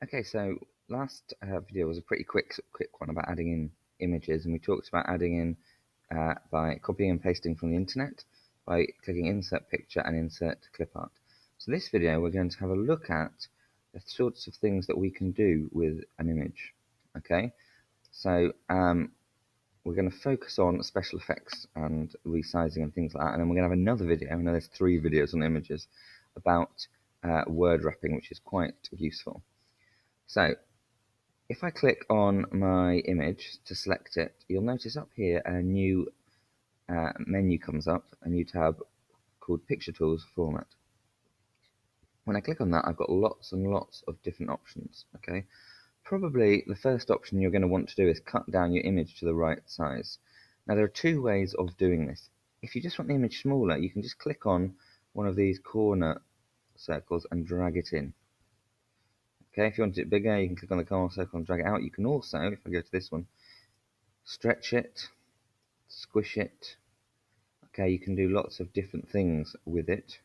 Okay, so last video was a pretty quick one about adding in images, and we talked about adding in by copying and pasting from the internet, by clicking Insert Picture and Insert Clip Art. So this video we're going to have a look at the sorts of things that we can do with an image. Okay, so we're going to focus on special effects and resizing and things like that, and then we're going to have another video. I know there's 3 videos on images about word wrapping, which is quite useful. So if I click on my image to select it, you'll notice up here a new menu comes up, a new tab called Picture Tools Format. When I click on that, I've got lots and lots of different options. Okay, probably the first option you're going to want to do is cut down your image to the right size. Now there are 2 ways of doing this. If you just want the image smaller, you can just click on one of these corner circles and drag it in. Okay, if you want it bigger, you can click on the corner circle and drag it out. You can also, if I go to this one, stretch it, squish it. Okay, you can do lots of different things with it.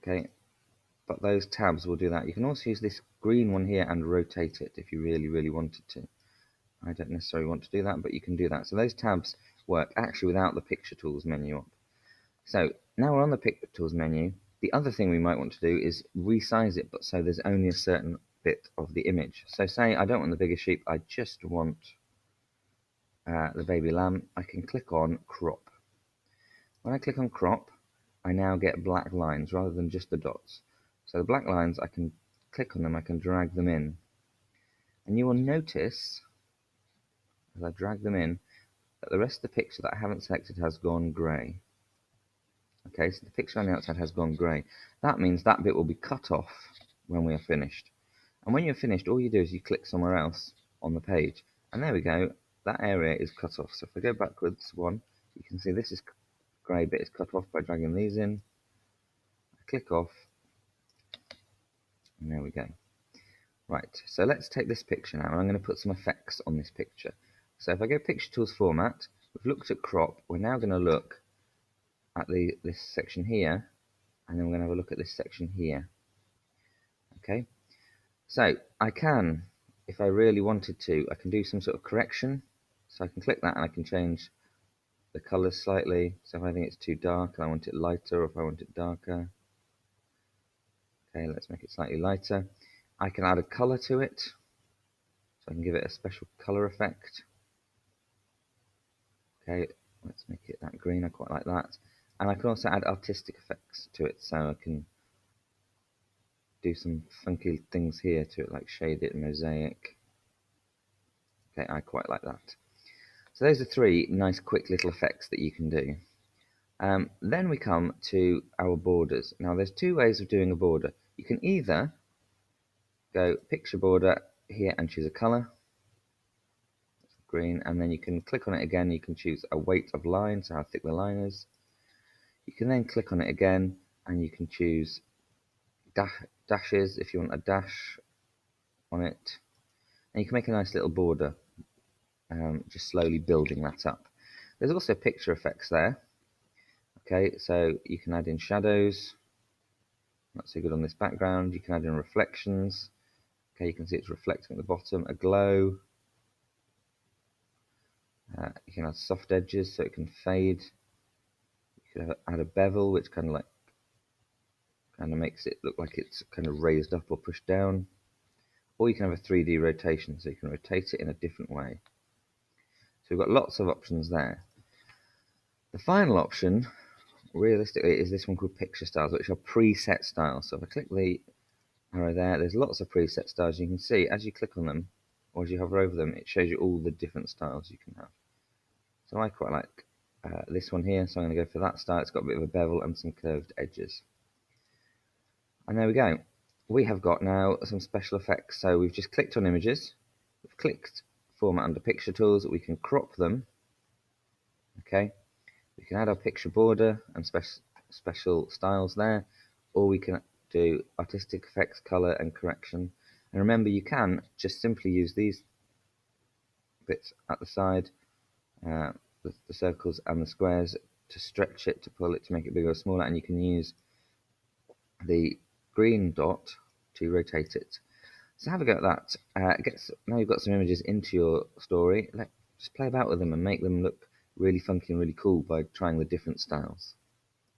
Okay, but those tabs will do that. You can also use this green one here and rotate it if you really wanted to. I don't necessarily want to do that, but you can do that. So those tabs work actually without the Picture Tools menu up. So now we're on the Picture Tools menu. The other thing we might want to do is resize it, but so there's only a certain bit of the image. So say I don't want the bigger sheep, I just want the baby lamb. I can click on crop. When I click on crop, I now get black lines rather than just the dots. So the black lines, I can click on them, I can drag them in. And you will notice, as I drag them in, that the rest of the picture that I haven't selected has gone grey. Okay, so the picture on the outside has gone grey. That means that bit will be cut off when we are finished. And when you're finished, all you do is you click somewhere else on the page. And there we go, that area is cut off. So if I go backwards one, you can see this is grey bit is cut off by dragging these in. I click off, and there we go. Right, so let's take this picture now, and I'm going to put some effects on this picture. So if I go Picture Tools Format, we've looked at crop, we're now going to look at this section here, and then we're going to have a look at this section here. Okay, so I can, if I really wanted to, I can do some sort of correction. So I can click that and I can change the colours slightly. So if I think it's too dark and I want it lighter, or if I want it darker. Okay, let's make it slightly lighter. I can add a colour to it, so I can give it a special colour effect. Okay, let's make it that green, I quite like that. And I can also add artistic effects to it, so I can do some funky things here to it, like shade it, mosaic. Okay, I quite like that. So those are 3 nice quick little effects that you can do. Then we come to our borders. Now there's 2 ways of doing a border. You can either go picture border here and choose a colour, green, and then you can click on it again. You can choose a weight of line, so how thick the line is. You can then click on it again and you can choose dashes if you want a dash on it, and you can make a nice little border, just slowly building that up. There's also picture effects there. Okay, so you can add in shadows, not so good on this background. You can add in reflections. Okay, you can see it's reflecting at the bottom, a glow. You can add soft edges so it can fade. You can add a bevel, which kind of makes it look like it's kind of raised up or pushed down. Or you can have a 3D rotation, so you can rotate it in a different way. So we've got lots of options there. The final option, realistically, is this one called Picture Styles, which are preset styles. So if I click the arrow there, there's lots of preset styles. You can see as you click on them, or as you hover over them, it shows you all the different styles you can have. So I quite like this one here, so I'm going to go for that style. It's got a bit of a bevel and some curved edges. And there we go. We have got now some special effects. So we've just clicked on images, we've clicked format under picture tools, we can crop them. Okay, we can add our picture border and special styles there, or we can do artistic effects, color and correction. And remember, you can just simply use these bits at the side, the circles and the squares, to stretch it, to pull it, to make it bigger or smaller, and you can use the green dot to rotate it. So have a go at that. Now you've got some images into your story. Just play about with them and make them look really funky and really cool by trying the different styles.